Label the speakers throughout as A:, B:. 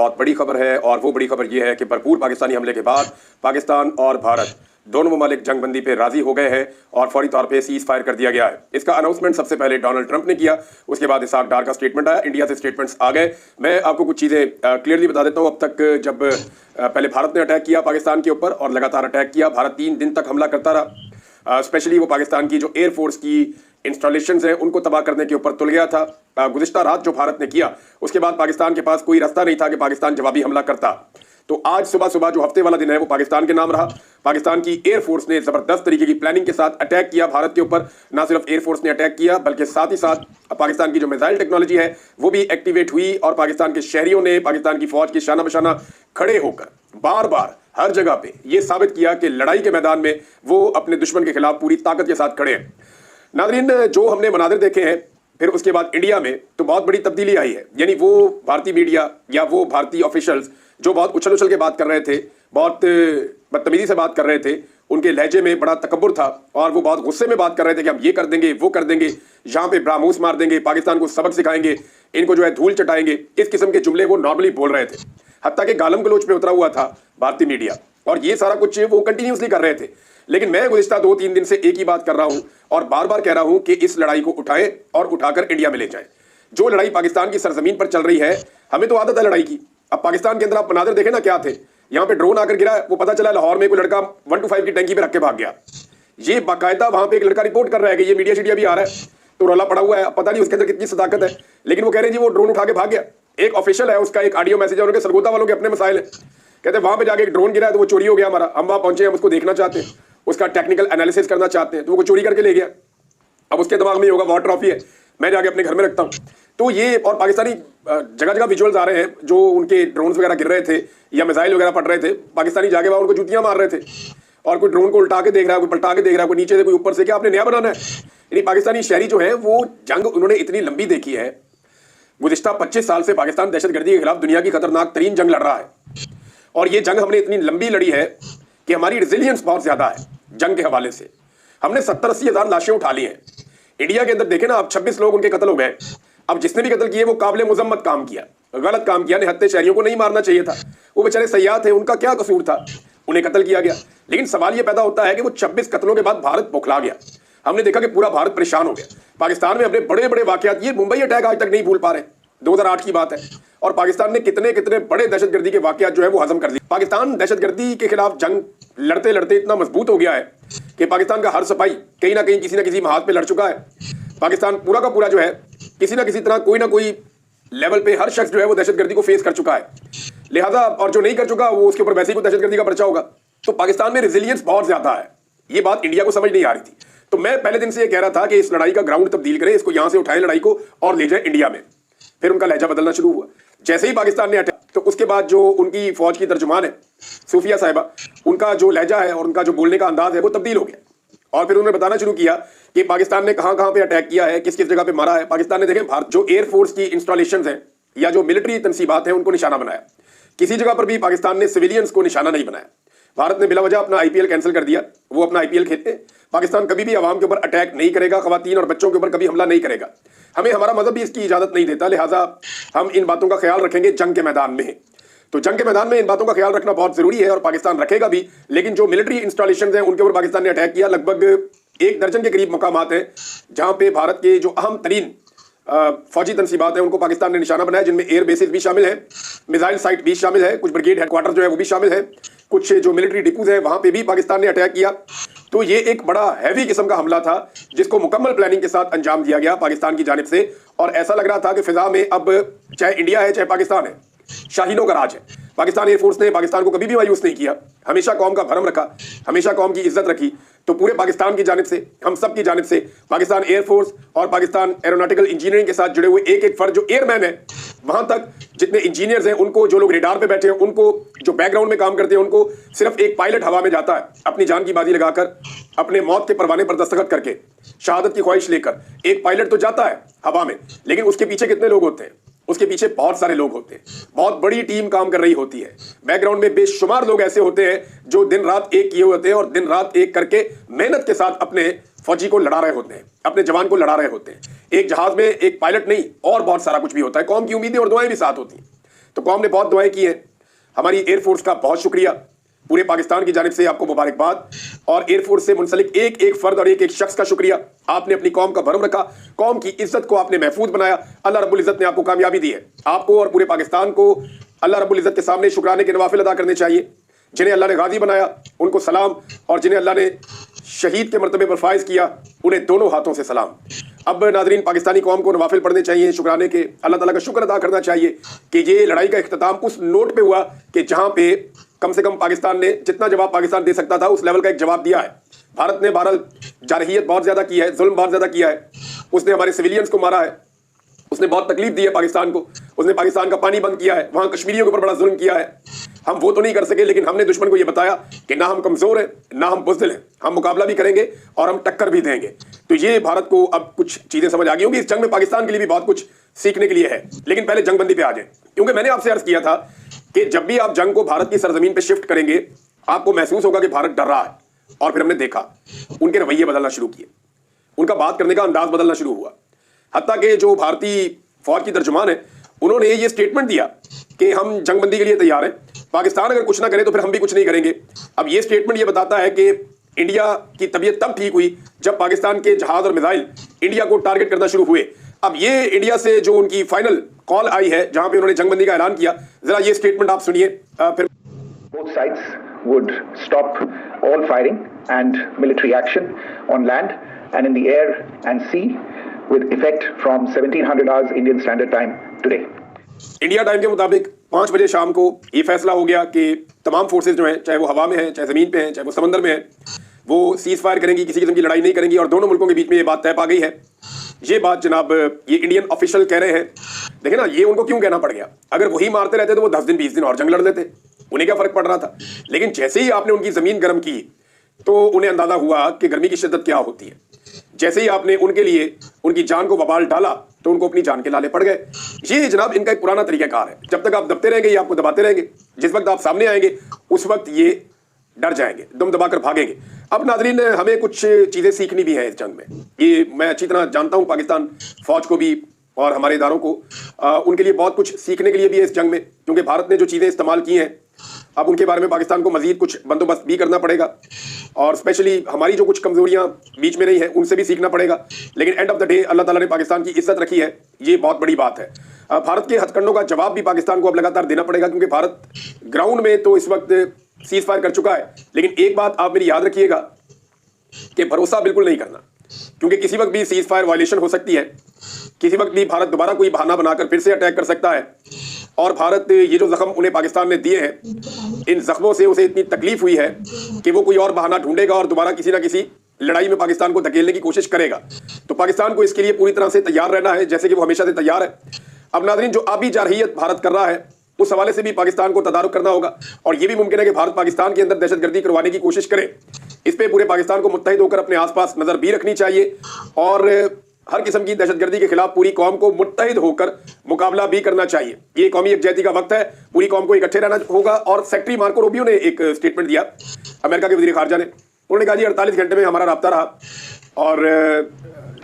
A: बहुत बड़ी खबर है और वो बड़ी खबर ये है कि भरपूर पाकिस्तानी हमले के बाद पाकिस्तान और भारत दोनों ममालिक जंगबंदी पे राजी हो गए हैं और फौरी तौर पे सीज फायर कर दिया गया है। इसका अनाउंसमेंट सबसे पहले डोनाल्ड ट्रंप ने किया, उसके बाद इसाक डार का स्टेटमेंट आया, इंडिया से स्टेटमेंट्स आ गए। मैं आपको कुछ चीज़ें क्लियरली बता देता हूँ। अब तक जब पहले भारत ने अटैक किया पाकिस्तान के ऊपर और लगातार अटैक किया, भारत 3 दिन तक हमला करता रहा। स्पेशली वो पाकिस्तान की जो एयरफोर्स की इंस्टॉलेशंस हैं उनको तबाह करने के ऊपर तुल गया था। गुज़िश्ता रात जो भारत ने किया उसके बाद पाकिस्तान के पास कोई रास्ता नहीं था कि पाकिस्तान जवाबी हमला करता। तो आज सुबह सुबह जो हफ्ते वाला दिन है वो पाकिस्तान के नाम रहा। पाकिस्तान की एयरफोर्स ने जबरदस्त तरीके की प्लानिंग के साथ अटैक किया भारत के ऊपर। ना सिर्फ एयरफोर्स ने अटैक किया बल्कि साथ ही साथ पाकिस्तान की जो मिसाइल टेक्नोलॉजी है वो भी एक्टिवेट हुई और पाकिस्तान के शहरियों ने पाकिस्तान की फौज के शाना बशाना खड़े होकर बार बार हर जगह पे ये साबित किया कि लड़ाई के मैदान में वो अपने दुश्मन के खिलाफ पूरी ताकत के साथ खड़े हैं। नाज़रीन, जो हमने मनाजिर देखे हैं फिर उसके बाद इंडिया में तो बहुत बड़ी तब्दीली आई है। यानी वो भारतीय मीडिया या वो भारतीय ऑफिशियल्स जो बहुत उछल उछल के बात कर रहे थे, बहुत बदतमीजी से बात कर रहे थे, उनके लहजे में बड़ा तकब्बुर था और वो बहुत गुस्से में बात कर रहे थे कि हम ये कर देंगे वो कर देंगे, यहाँ पे ब्राह्मूस मार देंगे, पाकिस्तान को सबक सिखाएंगे, इनको जो है धूल चटाएंगे। इस किस्म के जुमले वो नॉर्मली बोल रहे थे, हत्ता कि गालम गलोच पे उतरा हुआ था भारतीय मीडिया और ये सारा कुछ वो कंटिन्यूसली कर रहे थे। लेकिन मैं गुज़िश्ता 2-3 दिन से एक ही बात कर रहा हूं और बार बार कह रहा हूं कि इस लड़ाई को उठाएं और उठाकर इंडिया में ले जाएं। जो लड़ाई पाकिस्तान की सरजमीन पर चल रही है, हमें तो आदत है लड़ाई की। अब पाकिस्तान के अंदर आप मनाज़िर देखें ना, क्या थे। यहाँ पे ड्रोन आकर गिरा, वो पता चला लाहौर में कोई लड़का 125 की टैंकी पे रख के भाग गया। ये बाकायदा वहां पे एक लड़का रिपोर्ट कर रहा है कि ये मीडिया शीडिया भी आ रहा है, तो रौला पड़ा हुआ है। पता नहीं उसके अंदर कितनी सदाकत है, लेकिन वो कह रहे हैं जी वो ड्रोन उठा के भाग गया। एक ऑफिशियल है, उसका एक ऑडियो मैसेज है, उनके सरगोदा वालों के अपने मसाइल है। कहते हैं वहां पे जाके एक ड्रोन गिरा है तो वो चोरी हो गया हमारा, हम वहां पहुंचे, हम उसको देखना चाहते हैं, उसका टेक्निकल एनालिसिस करना चाहते हैं, तो वो चोरी करके ले गया। अब उसके दिमाग में ये होगा वॉर ट्रॉफी है, मैं जाके अपने घर में रखता हूँ। तो ये और पाकिस्तानी जगह जगह विजुअल्स आ रहे हैं, जो उनके ड्रोन्स वगैरह गिर रहे थे या मिसाइल वगैरह पड़ रहे थे, पाकिस्तानी जाके वहां उनको जूतियां मार रहे थे और कोई ड्रोन को उल्टा के देख रहा है, कोई पलटा के देख रहा है, कोई नीचे से कोई ऊपर से, क्या आपने नया बनाना है। यानी पाकिस्तानी शहरी जो है वो जंग उन्होंने इतनी लंबी देखी है। गुज़िश्ता 25 साल से पाकिस्तान दहशतगर्दी के खिलाफ दुनिया की खतरनाक तरीन जंग लड़ रहा है और ये जंग हमने इतनी लंबी लड़ी है कि हमारी रेजिलियंस बहुत ज्यादा है। जंग के हवाले से हमने 70-80 हज़ार लाशें उठा ली हैं। इंडिया के अंदर देखे ना, अब 26 लोग उनके कत्ल हो गए। अब जिसने भी कत्ल किए वो काबिल मुजम्मत काम किया, गलत काम किया, निहत्ते शहरियों को नहीं मारना चाहिए था। वो बेचारे सयाह थे, उनका क्या कसूर था, उन्हें कत्ल किया गया। लेकिन सवाल ये पैदा होता है कि वो 26 कत्लों के बाद भारत बौखला गया। हमने देखा कि पूरा भारत परेशान हो गया। पाकिस्तान में अपने बड़े बड़े वाकयात, ये मुंबई अटैक आज तक नहीं भूल पा रहे, 2008 की बात है, और पाकिस्तान ने कितने कितने बड़े दहशतगर्दी के वाकयात जो है वो हजम कर दिए। पाकिस्तान दहशतगर्दी के खिलाफ जंग लड़ते लड़ते इतना मजबूत हो गया है कि पाकिस्तान का हर सिपाही कहीं ना कहीं किसी ना किसी महाज पे लड़ चुका है। पाकिस्तान पूरा का पूरा जो है किसी ना किसी तरह कोई ना कोई लेवल पे हर शख्स जो है वो दहशतगर्दी को फेस कर चुका है। लिहाजा और जो नहीं कर चुका वो उसके ऊपर वैसे ही कोई दहशतगर्दी का पर्चा होगा। तो पाकिस्तान में रेजिलियंस बहुत ज्यादा है। ये बात इंडिया को समझ नहीं आ रही थी। तो मैं पहले दिन से ये कह रहा था कि इस लड़ाई का ग्राउंड तब्दील करें, इसको यहां से उठाएं लड़ाई को और ले जाए इंडिया में। फिर उनका लहजा बदलना शुरू हुआ। जैसे ही पाकिस्तान ने अटैक, तो उसके बाद जो उनकी फौज की तर्जुमान है सूफिया साहिबा, उनका जो लहजा है और उनका जो बोलने का अंदाज है वो तब्दील हो गया और फिर उन्होंने बताना शुरू किया कि पाकिस्तान ने कहां कहां पे अटैक किया है, किस किस जगह पे मारा है। पाकिस्तान ने देखें भारत जो एयरफोर्स की इंस्टॉलेशंस हैं या जो मिलिट्री तनसीबात हैं उनको निशाना बनाया। किसी जगह पर भी पाकिस्तान ने सिविलियंस को निशाना नहीं बनाया। भारत ने बिला वजह अपना आईपीएल कैंसिल कर दिया, वो अपना आईपीएल खेलते। पाकिस्तान कभी भी आवाम के ऊपर अटैक नहीं करेगा, खवातीन और बच्चों के ऊपर कभी हमला नहीं करेगा। हमें हमारा मजहब भी इसकी इजाजत नहीं देता, लिहाजा हम इन बातों का ख्याल रखेंगे जंग के मैदान में। तो जंग के मैदान में इन बातों का ख्याल रखना बहुत जरूरी है और पाकिस्तान रखेगा भी। लेकिन जो मिलिट्री इंस्टॉलेशन हैं उनके ऊपर पाकिस्तान ने अटैक किया। लगभग 1 दर्जन के करीब मकामात हैं जहां पे भारत के जो अहम तरीन फौजी तनसीबात हैं उनको पाकिस्तान ने निशाना बनाया, जिनमें एयर बेसिस भी शामिल है, मिसाइल साइट भी शामिल है, कुछ ब्रिगेड हेडक्वार्टर जो है वो भी शामिल है, कुछ जो मिलिट्री डिपोज है वहां पे भी पाकिस्तान ने अटैक किया। तो ये एक बड़ा हैवी किस्म का हमला था जिसको मुकम्मल प्लानिंग के साथ अंजाम दिया गया पाकिस्तान की जानिब से। और ऐसा लग रहा था कि फिजा में अब चाहे इंडिया है चाहे पाकिस्तान है, शाहीनों का राज है। पाकिस्तान एयरफोर्स ने पाकिस्तान को कभी भी मायूस नहीं किया, हमेशा कौम का भरम रखा, हमेशा कौम की इज्जत रखी। तो पूरे पाकिस्तान की जानिब से, हम सब की जानिब से, पाकिस्तान एयरफोर्स और पाकिस्तान एरोनॉटिकल इंजीनियरिंग के साथ जुड़े हुए एक एक फर्द जो एयरमैन है, वहां तक जितने इंजीनियर्स हैं उनको, जो लोग रेडार पे बैठे हैं उनको, जो बैकग्राउंड में काम करते हैं उनको, सिर्फ एक पायलट हवा में जाता है अपनी जान की बाजी लगाकर, अपने मौत के परवाने पर दस्तखत करके, शहादत की ख्वाहिश लेकर। एक पायलट तो जाता है हवा में, लेकिन उसके पीछे कितने लोग होते हैं? उसके पीछे बहुत सारे लोग होते हैं, बहुत बड़ी टीम काम कर रही होती है। बैकग्राउंड में बेशुमार लोग ऐसे होते हैं जो दिन रात एक किए होते हैं और दिन रात एक करके मेहनत के साथ अपने फौजी को लड़ा रहे होते हैं, अपने जवान को लड़ा रहे होते हैं। एक जहाज में एक पायलट नहीं और बहुत सारा कुछ भी होता है, कौम की उम्मीदें और दुआएं भी साथ होती हैं। तो कौम ने बहुत दुआएं की हैं। हमारी एयरफोर्स का बहुत शुक्रिया, पूरे पाकिस्तान की जानिब से आपको मुबारकबाद, और एयरफोर्स से मुंसलिक एक एक फर्द और एक एक शख्स का शुक्रिया। आपने अपनी कौम का भरम रखा, कौम की इज्जत को आपने महफूज बनाया। अल्लाह रब्बुल इज्जत ने आपको कामयाबी दी है। आपको और पूरे पाकिस्तान को अल्लाह रब्बुल इज्जत के सामने शुक्राने के नवाफिल अदा करने चाहिए। जिन्हें अल्लाह ने गाजी बनाया उनको सलाम, और जिन्हें अल्लाह ने शहीद के मर्तबे पर फाइज किया उन्हें दोनों हाथों से सलाम। अब नाजरीन, पाकिस्तानी कौम को नवाफिल पढ़ने चाहिए, शुक्राने के, अल्लाह ताला का शुक्र अदा करना चाहिए कि ये लड़ाई का इख्तिताम उस नोट पे हुआ कि जहां पे कम से कम पाकिस्तान ने जितना जवाब पाकिस्तान दे सकता था उस लेवल का एक जवाब दिया है। भारत ने बहरहाल जारहियत बहुत ज्यादा की है, जुल्म बहुत ज्यादा किया है, उसने हमारे सिविलियंस को मारा है, उसने बहुत तकलीफ दी है पाकिस्तान को, उसने पाकिस्तान का पानी बंद किया है, वहां कश्मीरियों के ऊपर बड़ा जुल्म किया है। हम वो तो नहीं कर सके, लेकिन हमने दुश्मन को ये बताया कि ना हम कमजोर हैं ना हम बुज़दिल हैं, हम मुकाबला भी करेंगे और हम टक्कर भी देंगे। तो ये भारत को अब कुछ चीजें समझ आ गई होंगी। इस जंग में पाकिस्तान के लिए भी बहुत कुछ सीखने के लिए है। लेकिन पहले जंगबंदी पे आ जाए, क्योंकि मैंने आपसे अर्ज किया था कि जब भी आप जंग को भारत की सरजमीन पे शिफ्ट करेंगे आपको महसूस होगा कि भारत डर रहा है। और फिर हमने देखा उनके रवैये बदलना शुरू किए, उनका बात करने का अंदाज बदलना शुरू हुआ। हत्ता कि जो भारतीय फौज की तर्जुमान है उन्होंने ये स्टेटमेंट दिया कि हम जंगबंदी के लिए तैयार हैं, पाकिस्तान अगर कुछ ना करे तो फिर हम भी कुछ नहीं करेंगे। अब ये स्टेटमेंट ये बताता है कि इंडिया की तबीयत तब ठीक हुई जब पाकिस्तान के जहाज और मिसाइल इंडिया को टारगेट करना शुरू हुए। अब ये इंडिया से जो उनकी फाइनल कॉल आई है जहां पे उन्होंने जंगबंदी का ऐलान किया, जरा ये स्टेटमेंट आप सुनिए। फिर
B: Both sides would stop all firing and military action on land and in the air and sea with effect from 1700 hours Indian Standard Time today.
A: India time के मुताबिक 5 बजे शाम को ये फैसला हो गया कि तमाम फोर्सेज जो हैं, चाहे वो हवा में हैं, चाहे ज़मीन पे हैं, चाहे वो समंदर में हैं, वो सीज फायर करेंगी, किसी किस्म की लड़ाई नहीं करेंगी, और दोनों मुल्कों के बीच में ये बात तय पा गई है। ये बात जनाब ये इंडियन ऑफिशियल कह रहे हैं। देखिए ना, ये उनको क्यों कहना पड़ गया? अगर वही मारते रहते तो वो 10 दिन 20 दिन और जंग लड़ लेते, उन्हें क्या फर्क पड़ रहा था? लेकिन जैसे ही आपने उनकी जमीन गर्म की तो उन्हें अंदाजा हुआ कि गर्मी की शिद्दत क्या होती है। जैसे ही आपने उनके लिए उनकी जान को बवाल डाला तो उनको अपनी जान के लाले पड़ गए। ये जनाब इनका एक पुराना तरीकाकार है। जब तक आप दबते रहेंगे ये आपको दबाते रहेंगे, जिस वक्त आप सामने आएंगे उस वक्त ये डर जाएंगे, दम दबाकर भागेंगे। अब नाजरीन, हमें कुछ चीजें सीखनी भी है इस जंग में। ये मैं अच्छी तरह जानता हूं, पाकिस्तान फौज को भी और हमारे इदारों को, उनके लिए बहुत कुछ सीखने के लिए भी है इस जंग में, क्योंकि भारत ने जो चीजें इस्तेमाल की हैं अब उनके बारे में पाकिस्तान को मजीद कुछ बंदोबस्त भी करना पड़ेगा, और स्पेशली हमारी जो कुछ कमजोरियां बीच में रही हैं उनसे भी सीखना पड़ेगा। लेकिन एंड ऑफ द डे अल्लाह ताला ने पाकिस्तान की इज्जत रखी है, ये बहुत बड़ी बात है। भारत के हथकंडों का जवाब भी पाकिस्तान को अब लगातार देना पड़ेगा, क्योंकि भारत ग्राउंड में तो इस वक्त सीज फायर कर चुका है। लेकिन एक बात आप मेरी याद रखिएगा कि भरोसा बिल्कुल नहीं करना, क्योंकि किसी वक्त भी सीज फायर वायलेशन हो सकती है, किसी वक्त भी भारत दोबारा कोई बहाना बनाकर फिर से अटैक कर सकता है। और भारत ये जो जख्म उन्हें पाकिस्तान ने दिए हैं, इन जख्मों से उसे इतनी तकलीफ हुई है कि वो कोई और बहाना ढूंढेगा और दोबारा किसी ना किसी लड़ाई में पाकिस्तान को धकेलने की कोशिश करेगा। तो पाकिस्तान को इसके लिए पूरी तरह से तैयार रहना है, जैसे कि वो हमेशा से तैयार है। अब नाज़रीन, जो आबी जारहियत भारत कर रहा है उस हवाले से भी पाकिस्तान को तदारुक करना होगा, और ये भी मुमकिन है कि भारत पाकिस्तान के अंदर दहशतगर्दी करवाने की कोशिश करे। इस पर पूरे पाकिस्तान को मुत्तहिद होकर अपने आसपास नजर भी रखनी चाहिए, और हर किस्म की दहशतगर्दी के खिलाफ पूरी कौम को मुत्तहिद होकर मुकाबला भी करना चाहिए। ये कौमी यकजहती का वक्त है, पूरी कौम को इकट्ठे रहना होगा। और सेक्रेटरी मार्को रूबियो ने एक स्टेटमेंट दिया, अमेरिका के वज़ीर ख़ारजा ने, उन्होंने कहा जी 48 घंटे में हमारा राब्ता रहा, और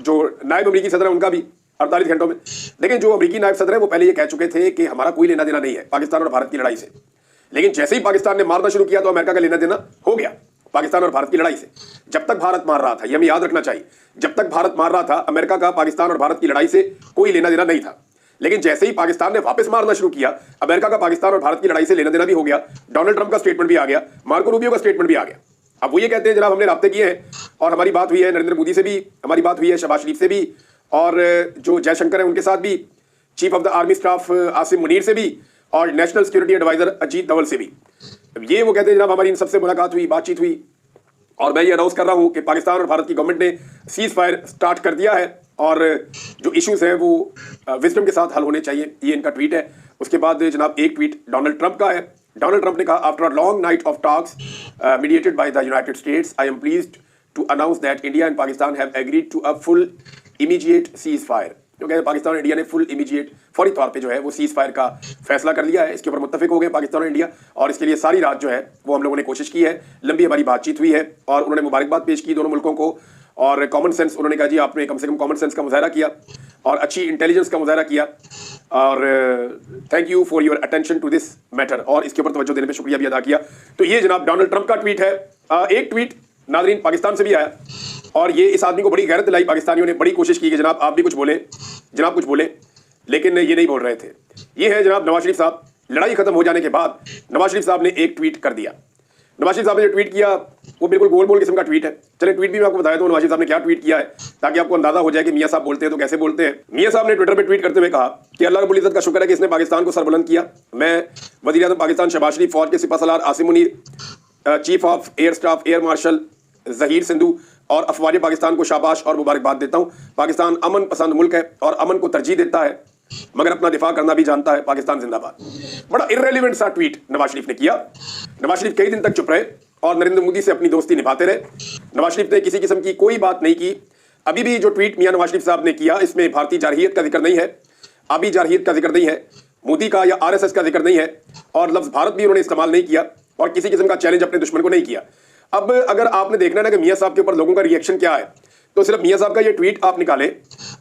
A: जो नायब अमरीकी सदर है उनका भी 48 घंटों में। लेकिन जो अमरीकी नायब सदर है वो पहले ये कह चुके थे कि हमारा कोई लेना देना नहीं है पाकिस्तान और भारत की लड़ाई से। लेकिन जैसे ही पाकिस्तान ने मारना शुरू किया तो अमेरिका का लेना देना हो गया पाकिस्तान और भारत की लड़ाई से। जब तक भारत मार रहा था, ये हमें याद रखना चाहिए, जब तक भारत मार रहा था अमेरिका का पाकिस्तान और भारत की लड़ाई से कोई लेना देना नहीं था। लेकिन जैसे ही पाकिस्तान ने वापस मारना शुरू किया, अमेरिका का पाकिस्तान और भारत की लड़ाई से लेना देना भी हो गया। डोनाल्ड ट्रंप का स्टेटमेंट भी आ गया, मार्को रूबियो का स्टेटमेंट भी आ गया। अब वो ये कहते हैं जनाब हमने राब्ते किए हैं, और हमारी बात हुई है नरेंद्र मोदी से भी, हमारी बात हुई है शहबाज शरीफ से भी, और जो जयशंकर है उनके साथ भी, chief of the army staff Asim Munir से भी, और national security adviser Ajit Doval से भी। ये वो कहते हैं जनाब हमारी इन सबसे मुलाकात हुई, बातचीत हुई, और मैं ये अनाउंस कर रहा हूं कि पाकिस्तान और भारत की गवर्नमेंट ने सीज फायर स्टार्ट कर दिया है, और जो इश्यूज हैं वो विजडम के साथ हल होने चाहिए। ये इनका ट्वीट है। उसके बाद जनाब एक ट्वीट डोनाल्ड ट्रंप का है। डोनाल्ड ट्रंप ने कहा, after a long night of talks mediated by the United States, I am pleased to announce that India and Pakistan have agreed to a full immediate ceasefire. क्योंकि पाकिस्तान और India ने full immediate फौरी तौर पे जो है वो सीज फायर का फैसला कर लिया है। इसके ऊपर मुत्तफिक हो गए पाकिस्तान और इंडिया, और इसके लिए सारी रात जो है वो हम लोगों ने कोशिश की है। लंबी हमारी बातचीत हुई है, और उन्होंने मुबारकबाद पेश की दोनों मुल्कों को, और कॉमन सेंस, उन्होंने कहा जी आपने कम से कम कॉमन सेंस का मुजाहरा किया। और अच्छी इंटेलिजेंस का मुजाहरा किया। और thank you for your attention to this matter, और इसके ऊपर तवज्जो देने पे शुक्रिया भी अदा किया। तो ये जनाब डोनाल्ड ट्रंप का ट्वीट है। एक ट्वीट नाज़रीन पाकिस्तान से भी आया, और ये इस आदमी को बड़ी गैरत दिलाई। पाकिस्तानियों ने बड़ी कोशिश की कि जनाब आप भी कुछ बोले, जनाब कुछ बोले, लेकिन ये नहीं बोल रहे थे। ये है जनाब नवाज शरीफ साहब। लड़ाई खत्म हो जाने के बाद नवाज शरीफ साहब ने एक ट्वीट कर दिया। नवाज शरीफ साहब ने जो ट्वीट किया वो बिल्कुल गोल मोल किस्म का ट्वीट है। चलिए ट्वीट भी मैं आपको बताया दूं नवाज शरीफ साहब ने क्या ट्वीट किया है, ताकि आपको अंदाजा हो जाए कि मियां साहब बोलते हैं तो कैसे बोलते हैं। मियां साहब ने ट्विटर पे ट्वीट करते हुए कहा कि अल्लाह रब्बुल इज्जत का शुक्र है कि इसने पाकिस्तान को सरबुलंद किया। मैं वज़ीर आज़म पाकिस्तान शहबाज शरीफ, फौज के सिपहसालार Asim Munir, chief of air staff air marshal Zaheer Sidhu और अफवाज पाकिस्तान को शाबाश और मुबारकबाद देता हूँ। पाकिस्तान अमन पसंद मुल्क है और अमन को तरजीह देता है, मगर अपना दिफा करना भी जानता है। पाकिस्तान जिंदाबाद। बड़ा इर्रेलेवेंट सा ट्वीट नवाज शरीफ ने किया। नवाज शरीफ कई दिन तक चुप रहे और नरेंद्र मोदी से अपनी दोस्ती निभाते रहे। नवाज शरीफ ने किसी किस्म की कोई बात नहीं की। अभी भी जो ट्वीट मियां नवाज शरीफ साहब ने किया इसमें भारतीय जारहियत का जिक्र नहीं है, आबी जारहियत का जिक्र नहीं है, मोदी का या आरएसएस का जिक्र नहीं है, और लफ्ज भारत भी उन्होंने इस्तेमाल नहीं किया, और किसी किस्म का चैलेंज अपने दुश्मन को नहीं किया। अब अगर आपने देखना है ना कि मियां साहब के ऊपर लोगों का रिएक्शन क्या है, तो सिर्फ मियां साहब का ये ट्वीट आप निकालें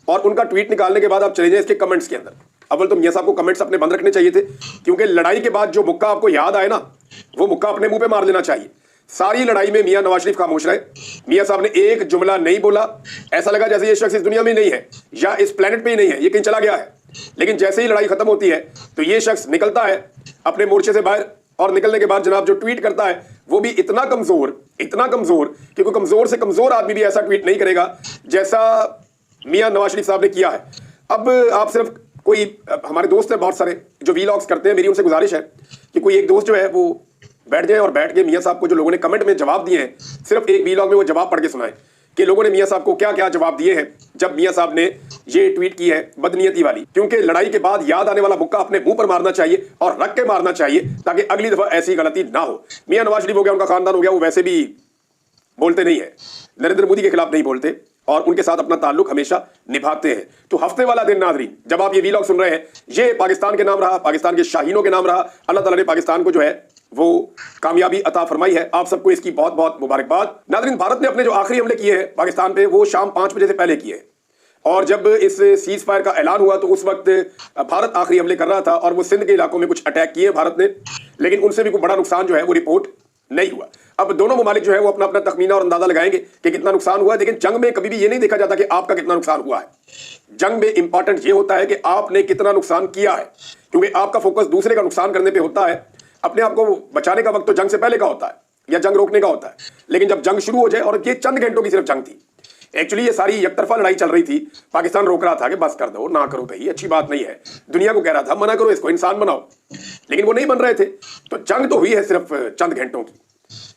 A: और उनका ट्वीट निकालने के बाद आप चले जाएं इसके कमेंट्स के अंदर। अव्वल तो मियां साहब को कमेंट्स अपने बंद रखने चाहिए थे, क्योंकि लड़ाई के बाद जो मुक्का आपको याद आए ना, वो मुक्का अपने मुंह पे मार लेना चाहिए। सारी लड़ाई में मियां नवाज शरीफ खामोश रहे। मियां साहब ने एक जुमला नहीं बोला। ऐसा लगा जैसे ये शख्स इस दुनिया में नहीं है या इस प्लेनेट पे ही नहीं है, ये कहीं चला गया है। लेकिन जैसे ही लड़ाई खत्म होती है तो ये शख्स निकलता है अपने मोर्चे से बाहर, और निकलने के बाद जनाब जो ट्वीट करता है वो भी इतना कमजोर कि कोई कमजोर से कमजोर आदमी भी ऐसा ट्वीट नहीं करेगा जैसा मियां नवाज शरीफ साहब ने किया है। अब आप सिर्फ कोई, हमारे दोस्त हैं बहुत सारे जो वीलॉग्स करते हैं, मेरी उनसे गुजारिश है कि कोई एक दोस्त जो है वो बैठ जाए और बैठ के मियां साहब को जो लोगों ने कमेंट में जवाब दिए हैं, सिर्फ एक वीलॉग में वो जवाब पढ़ के सुनाए कि लोगों ने मियां साहब को क्या क्या जवाब दिए हैं जब मियां साहब ने ये ट्वीट की है बदनीयती वाली। क्योंकि लड़ाई के बाद याद आने वाला मुक्का अपने मुंह पर मारना चाहिए और रख के मारना चाहिए, ताकि अगली दफा ऐसी गलती ना हो। मियां नवाज शरीफ हो गया, उनका खानदान हो गया, वो वैसे भी बोलते नहीं है, नरेंद्र मोदी के खिलाफ नहीं बोलते और उनके साथ अपना ताल्लुक हमेशा निभाते हैं। तो हफ्ते वाला दिन नाज़रीन जब आप ये वीलॉग सुन रहे हैं, ये पाकिस्तान के नाम रहा, पाकिस्तान के शाहीनों के नाम रहा। अल्लाह ताला ने पाकिस्तान को जो है वो कामयाबी अता फरमाई है। आप सबको इसकी बहुत बहुत मुबारकबाद। नाज़रीन, भारत ने अपने जो आखिरी हमले किए हैं पाकिस्तान पे, वो शाम 5 बजे से पहले किए हैं, और जब इस सीज फायर का ऐलान हुआ तो उस वक्त भारत आखिरी हमले कर रहा था और वो सिंध के इलाकों में कुछ अटैक किए भारत ने, लेकिन उनसे भी कोई बड़ा नुकसान जो है वो रिपोर्ट नहीं हुआ। अब दोनों ममालिक जो है वो अपना अपना तखमीना और अंदाजा लगाएंगे कि कितना नुकसान हुआ है। लेकिन जंग में कभी भी ये नहीं देखा जाता कि आपका कितना नुकसान हुआ है। जंग में इंपॉर्टेंट ये होता है कि आपने कितना नुकसान किया है, क्योंकि आपका फोकस दूसरे का नुकसान करने पे होता है। अपने आप को बचाने का वक्त तो जंग से पहले का होता है या जंग रोकने का होता है, लेकिन जब जंग शुरू हो जाए, और ये चंद घंटों की सिर्फ जंग थी, एक्चुअली ये सारी एकतरफा लड़ाई चल रही थी। पाकिस्तान रोक रहा था कि बस कर दो, ना करो भाई, अच्छी बात नहीं है। दुनिया को कह रहा था मना करो इसको, इंसान बनाओ, लेकिन वो नहीं बन रहे थे। तो जंग तो हुई है सिर्फ चंद घंटों की,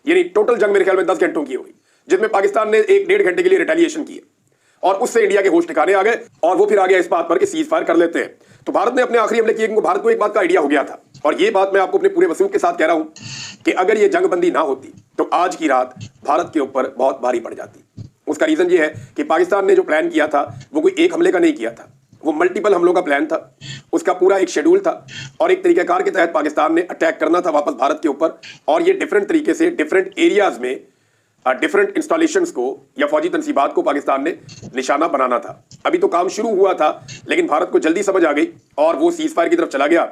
A: यानी टोटल जंग मेरे ख्याल में 10 घंटों की हुई, जिसमें पाकिस्तान ने 1-1.5 घंटे के लिए रिटेलिएशन की और उससे इंडिया के होश ठिकाने आ गए, और वो फिर आ गया इस बात पर कि सीज फायर कर लेते हैं। तो भारत ने अपने आखिरी हमले किए, क्योंकि भारत को एक बात का आइडिया हो गया था, और ये बात मैं आपको अपने पूरे वसूख के साथ कह रहा हूं कि अगर ये जंगबंदी ना होती तो आज की रात भारत के ऊपर बहुत भारी पड़ जाती। उसका रीजन ये है कि पाकिस्तान ने जो प्लान किया था वो कोई एक हमले का नहीं किया था, वो मल्टीपल हमलों का प्लान था। उसका पूरा एक शेड्यूल था और एक तरीकाकार के तहत पाकिस्तान ने अटैक करना था वापस भारत के ऊपर, और ये डिफरेंट तरीके से डिफरेंट एरियाज में डिफरेंट इंस्टॉलेशंस को या फौजी तनसीबात को पाकिस्तान ने निशाना बनाना था। अभी तो काम शुरू हुआ था, लेकिन भारत को जल्दी समझ आ गई और वो सीज फायर की तरफ चला गया,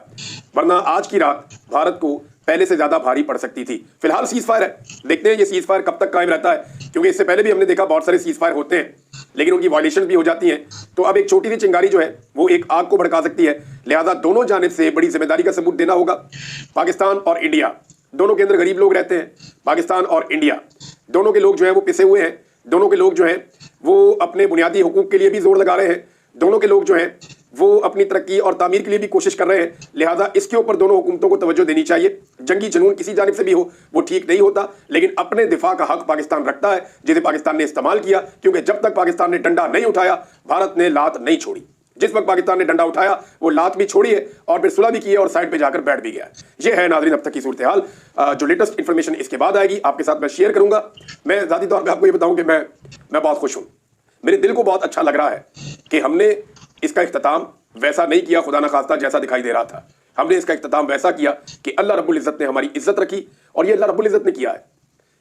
A: वरना आज की रात भारत को पहले से ज्यादा भारी पड़ सकती थी। फिलहाल सीज फायर है, देखते हैं ये सीज फायर कब तक कायम रहता है, क्योंकि इससे पहले भी हमने देखा बहुत सारे सीज फायर होते हैं, लेकिन उनकी वायलेशन भी हो जाती हैं। तो अब एक छोटी सी चिंगारी जो है वो एक आग को भड़का सकती है, लिहाजा दोनों जानिब से बड़ी जिम्मेदारी का सबूत देना होगा। पाकिस्तान और इंडिया दोनों के अंदर गरीब लोग रहते हैं। पाकिस्तान और इंडिया दोनों के लोग जो है वो पिसे हुए हैं, दोनों के लोग जो हैं वो अपने बुनियादी हुकूक के लिए भी जोर लगा रहे हैं, दोनों के लोग जो हैं वो अपनी तरक्की और तामीर के लिए भी कोशिश कर रहे हैं। लिहाजा इसके ऊपर दोनों हुकूमतों को तवज्जो देनी चाहिए। जंगी जुनून किसी जानिब से भी हो वो ठीक नहीं होता, लेकिन अपने दिफा का हक पाकिस्तान रखता है, जिसे पाकिस्तान ने इस्तेमाल किया, क्योंकि जब तक पाकिस्तान ने डंडा नहीं उठाया भारत ने लात नहीं छोड़ी। जिस वक्त पाकिस्तान ने डंडा उठाया वो लात भी छोड़ी है और फिर सुलह भी की है और साइड पे जाकर बैठ भी गया। ये है नाज़रीन अब तक की सूरत हाल। जो लेटेस्ट इंफॉर्मेशन इसके बाद आएगी आपके साथ मैं शेयर करूंगा। मैं ज़ाती तौर पे आपको ये बताऊं कि मैं बहुत खुश हूं। मेरे दिल को बहुत अच्छा लग रहा है कि हमने इसका इख्तिताम वैसा नहीं किया खुदा न खास्ता जैसा दिखाई दे रहा था। हमने इसका इख्तिताम वैसा किया कि अल्लाह रब्बुल इज़्ज़त ने हमारी इज्जत रखी, और ये अल्लाह रब्बुल इज़्ज़त ने किया है,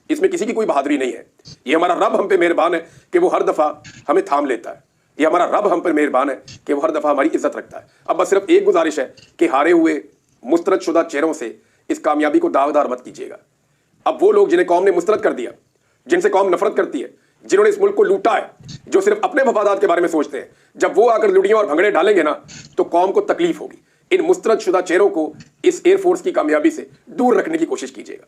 A: इसमें किसी की कोई बहादुरी नहीं है। ये हमारा रब हम पे मेहरबान है कि वो हर दफ़ा हमें थाम लेता है। ये हमारा रब हम पर मेहरबान है कि वो हर दफा हमारी इज्जत रखता है। अब बस सिर्फ एक गुजारिश है कि हारे हुए मुस्तरद चेहरों से इस कामयाबी को दागदार मत कीजिएगा। अब वो लोग जिन्हें कौम ने मुस्तरद कर दिया, जिनसे कौम नफरत करती है, जिन्होंने इस मुल्क को लूटा है, जो सिर्फ अपने मफादात के बारे में सोचते हैं, जब वो आकर लुड़ियां और भंगड़े डालेंगे ना तो कौम को तकलीफ होगी। इन मुस्तरद चेहरों को इस एयरफोर्स की कामयाबी से दूर रखने की कोशिश कीजिएगा।